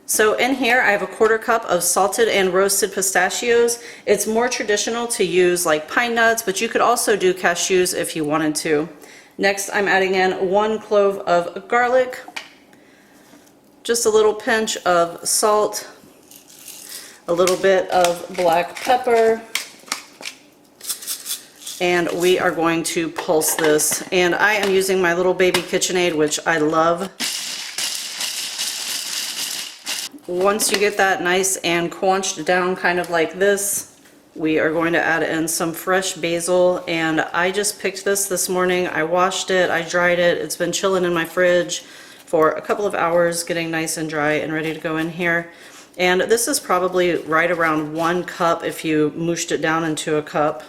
So in here I have a 1/4 cup of salted and roasted pistachios. It's more traditional to use like pine nuts, but you could also do cashews if you wanted to. Next I'm adding in 1 clove of garlic, just a little pinch of salt, a little bit of black pepper, and we are going to pulse this. And I am using my little baby KitchenAid, which I love. Once you get that nice and quenched down kind of like this, we are going to add in some fresh basil, and I just picked this morning. I washed it, I dried it, it's been chilling in my fridge for a couple of hours, getting nice and dry and ready to go in here. And this is probably right around 1 cup if you mooshed it down into a cup.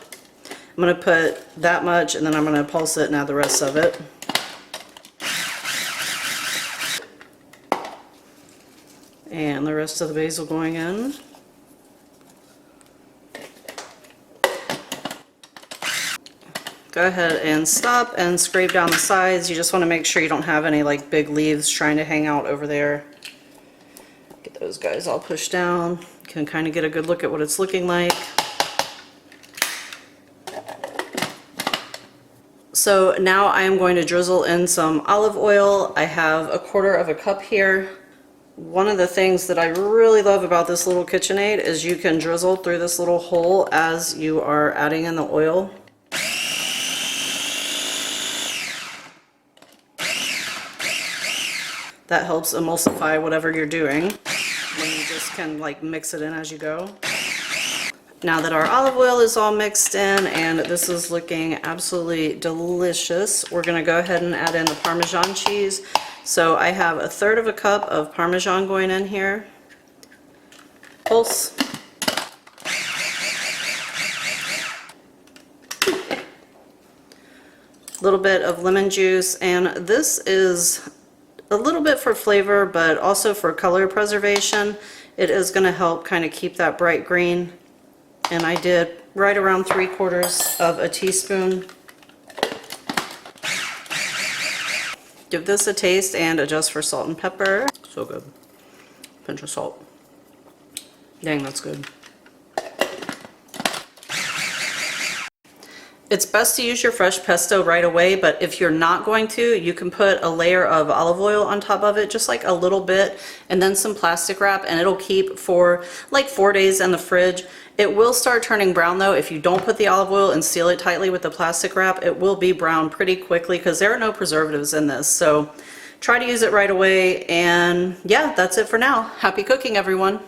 I'm going to put that much and then I'm going to pulse it and add the rest of it. And the rest of the basil going in. Go ahead and stop and scrape down the sides. You just want to make sure you don't have any like big leaves trying to hang out over there. Get those guys all pushed down. You can kind of get a good look at what it's looking like. So now I am going to drizzle in some olive oil. I have a 1/4 cup here. One of the things that I really love about this little KitchenAid is you can drizzle through this little hole as you are adding in the oil. That helps emulsify whatever you're doing when you just can like mix it in as you go. Now that our olive oil is all mixed in and this is looking absolutely delicious, we're going to go ahead and add in the Parmesan cheese. So I have 1/3 cup of Parmesan going in here. Pulse. A little bit of lemon juice, and this is a little bit for flavor but also for color preservation. It is going to help kind of keep that bright green, and I did right around 3/4 teaspoon. Give this a taste and adjust for salt and pepper. So good. Pinch of salt. Dang, that's good. It's best to use your fresh pesto right away, but if you're not going to, you can put a layer of olive oil on top of it, just like a little bit, and then some plastic wrap, and it'll keep for like 4 days in the fridge. It will start turning brown though if you don't put the olive oil and seal it tightly with the plastic wrap. It will be brown pretty quickly because there are no preservatives in this. So try to use it right away, and yeah, that's it for now. Happy cooking, everyone.